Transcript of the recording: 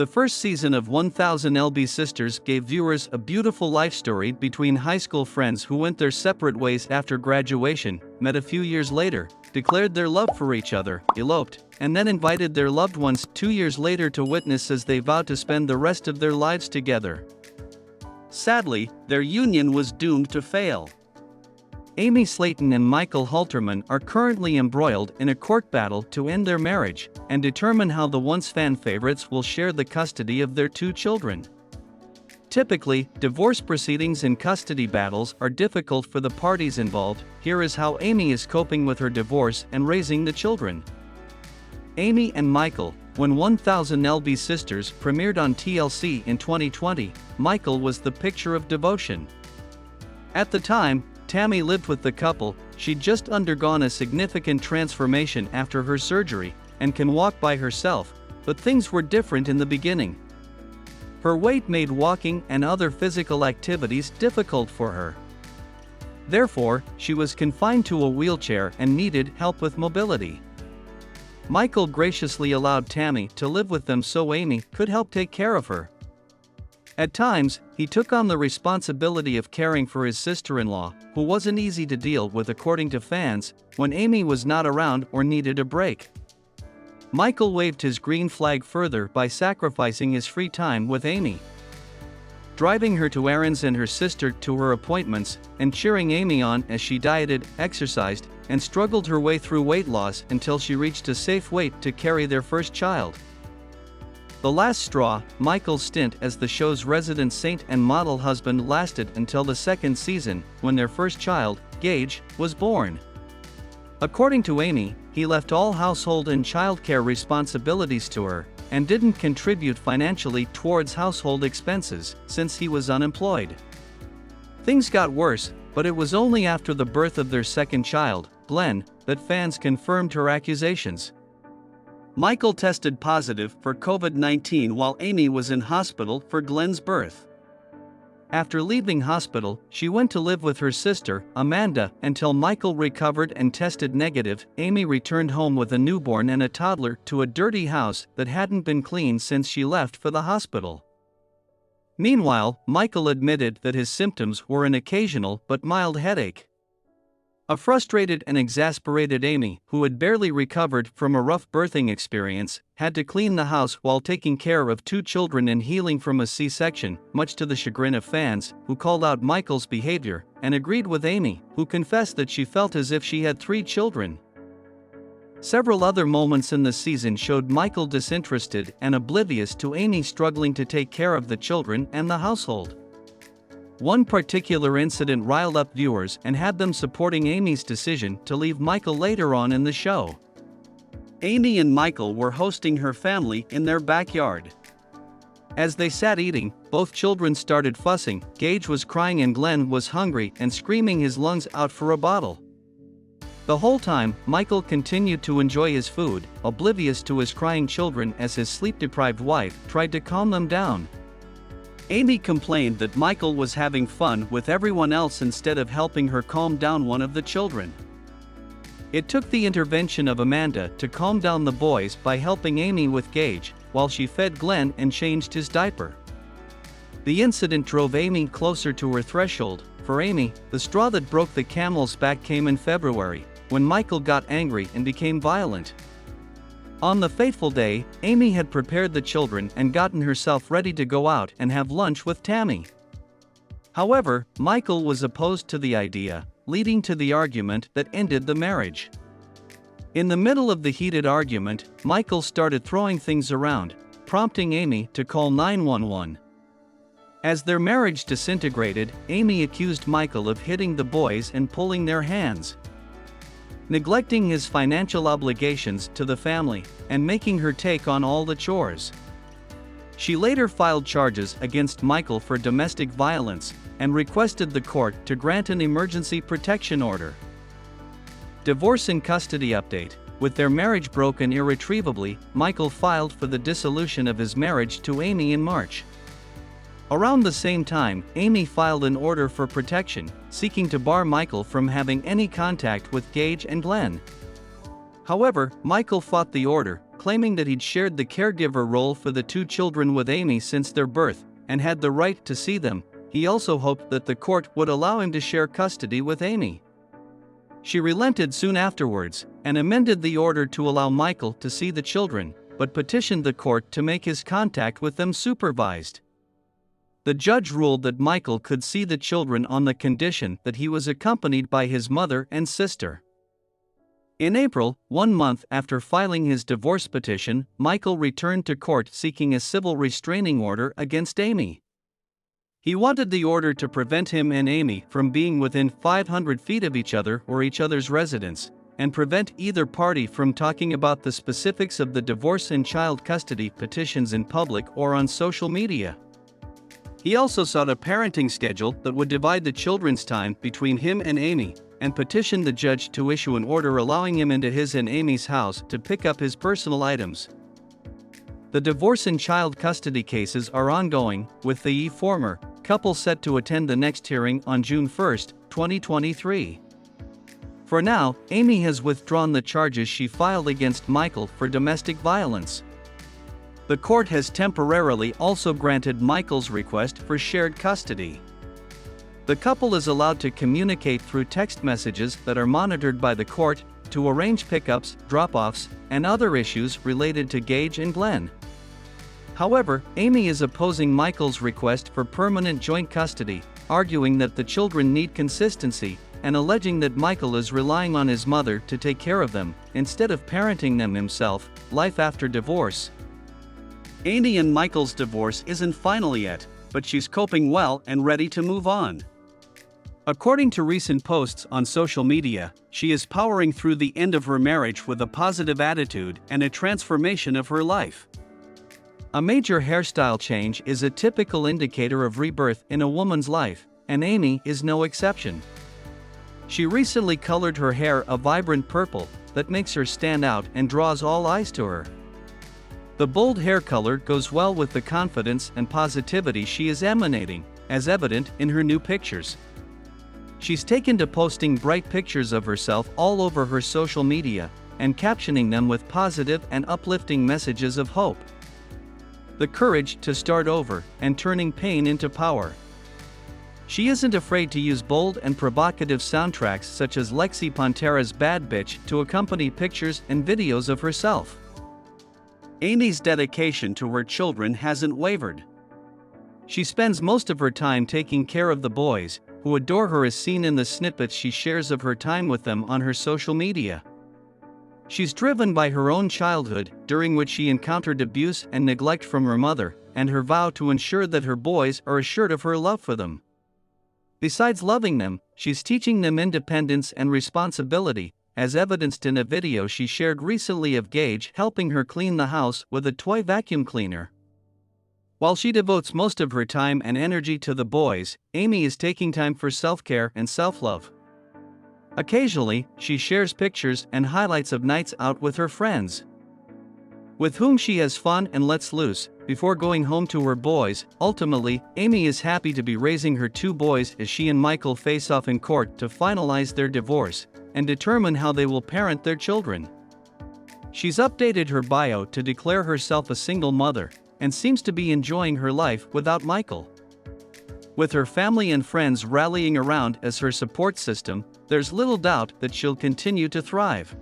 The first season of 1000 LB Sisters gave viewers a beautiful life story between high school friends who went their separate ways after graduation, met a few years later, declared their love for each other, eloped, and then invited their loved ones 2 years later to witness as they vowed to spend the rest of their lives together. Sadly, their union was doomed to fail. Amy Slaton and Michael Halterman are currently embroiled in a court battle to end their marriage and determine how the once fan favorites will share the custody of their 2 children. Typically, divorce proceedings and custody battles are difficult for the parties involved. Here is how Amy is coping with her divorce and raising the children. Amy and Michael. When 1000 LB Sisters premiered on TLC in 2020, Michael was the picture of devotion. At the time, Tammy lived with the couple. She'd just undergone a significant transformation after her surgery and can walk by herself, but things were different in the beginning. Her weight made walking and other physical activities difficult for her. Therefore, she was confined to a wheelchair and needed help with mobility. Michael graciously allowed Tammy to live with them so Amy could help take care of her. At times, he took on the responsibility of caring for his sister-in-law, who wasn't easy to deal with according to fans, when Amy was not around or needed a break. Michael waved his green flag further by sacrificing his free time with Amy, driving her to errands and her sister to her appointments, and cheering Amy on as she dieted, exercised, and struggled her way through weight loss until she reached a safe weight to carry their first child. The last straw, Michael's stint as the show's resident saint and model husband lasted until the second season, when their first child, Gage, was born. According to Amy, he left all household and childcare responsibilities to her, and didn't contribute financially towards household expenses, since he was unemployed. Things got worse, but it was only after the birth of their second child, Glenn, that fans confirmed her accusations. Michael tested positive for COVID-19 while Amy was in hospital for Glenn's birth. After leaving hospital, she went to live with her sister, Amanda, until Michael recovered and tested negative. Amy returned home with a newborn and a toddler to a dirty house that hadn't been cleaned since she left for the hospital. Meanwhile, Michael admitted that his symptoms were an occasional but mild headache. A frustrated and exasperated Amy, who had barely recovered from a rough birthing experience, had to clean the house while taking care of 2 children and healing from a C-section, much to the chagrin of fans, who called out Michael's behavior, and agreed with Amy, who confessed that she felt as if she had 3 children. Several other moments in the season showed Michael disinterested and oblivious to Amy struggling to take care of the children and the household. One particular incident riled up viewers and had them supporting Amy's decision to leave Michael later on in the show. Amy and Michael were hosting her family in their backyard. As they sat eating, both children started fussing. Gage was crying and Glenn was hungry and screaming his lungs out for a bottle. The whole time, Michael continued to enjoy his food, oblivious to his crying children as his sleep-deprived wife tried to calm them down. Amy complained that Michael was having fun with everyone else instead of helping her calm down one of the children. It took the intervention of Amanda to calm down the boys by helping Amy with Gage, while she fed Glenn and changed his diaper. The incident drove Amy closer to her threshold. For Amy, the straw that broke the camel's back came in February, when Michael got angry and became violent. On the fateful day, Amy had prepared the children and gotten herself ready to go out and have lunch with Tammy. However, Michael was opposed to the idea, leading to the argument that ended the marriage. In the middle of the heated argument, Michael started throwing things around, prompting Amy to call 911. As their marriage disintegrated, Amy accused Michael of hitting the boys and pulling their hands, neglecting his financial obligations to the family, and making her take on all the chores. She later filed charges against Michael for domestic violence and requested the court to grant an emergency protection order. Divorce and custody update. With their marriage broken irretrievably, Michael filed for the dissolution of his marriage to Amy in March. Around the same time, Amy filed an order for protection, seeking to bar Michael from having any contact with Gage and Glenn. However, Michael fought the order, claiming that he'd shared the caregiver role for the two children with Amy since their birth, and had the right to see them. He also hoped that the court would allow him to share custody with Amy. She relented soon afterwards, and amended the order to allow Michael to see the children, but petitioned the court to make his contact with them supervised. The judge ruled that Michael could see the children on the condition that he was accompanied by his mother and sister. In April, 1 month after filing his divorce petition, Michael returned to court seeking a civil restraining order against Amy. He wanted the order to prevent him and Amy from being within 500 feet of each other or each other's residence, and prevent either party from talking about the specifics of the divorce and child custody petitions in public or on social media. He also sought a parenting schedule that would divide the children's time between him and Amy, and petitioned the judge to issue an order allowing him into his and Amy's house to pick up his personal items. The divorce and child custody cases are ongoing, with the former couple set to attend the next hearing on June 1, 2023. For now, Amy has withdrawn the charges she filed against Michael for domestic violence. The court has temporarily also granted Michael's request for shared custody. The couple is allowed to communicate through text messages that are monitored by the court to arrange pickups, drop-offs, and other issues related to Gage and Glenn. However, Amy is opposing Michael's request for permanent joint custody, arguing that the children need consistency, and alleging that Michael is relying on his mother to take care of them, instead of parenting them himself. Life after divorce. Amy and Michael's divorce isn't final yet, but she's coping well and ready to move on. According to recent posts on social media, she is powering through the end of her marriage with a positive attitude and a transformation of her life. A major hairstyle change is a typical indicator of rebirth in a woman's life, and Amy is no exception. She recently colored her hair a vibrant purple that makes her stand out and draws all eyes to her. The bold hair color goes well with the confidence and positivity she is emanating, as evident in her new pictures. She's taken to posting bright pictures of herself all over her social media, and captioning them with positive and uplifting messages of hope. The courage to start over, and turning pain into power. She isn't afraid to use bold and provocative soundtracks such as Lexi Pantera's Bad Bitch to accompany pictures and videos of herself. Amy's dedication to her children hasn't wavered. She spends most of her time taking care of the boys, who adore her as seen in the snippets she shares of her time with them on her social media. She's driven by her own childhood, during which she encountered abuse and neglect from her mother, and her vow to ensure that her boys are assured of her love for them. Besides loving them, she's teaching them independence and responsibility, as evidenced in a video she shared recently of Gage helping her clean the house with a toy vacuum cleaner. While she devotes most of her time and energy to the boys, Amy is taking time for self-care and self-love. Occasionally, she shares pictures and highlights of nights out with her friends, with whom she has fun and lets loose, before going home to her boys. Ultimately, Amy is happy to be raising her two boys as she and Michael face off in court to finalize their divorce, and determine how they will parent their children. She's updated her bio to declare herself a single mother, and seems to be enjoying her life without Michael. With her family and friends rallying around as her support system, there's little doubt that she'll continue to thrive.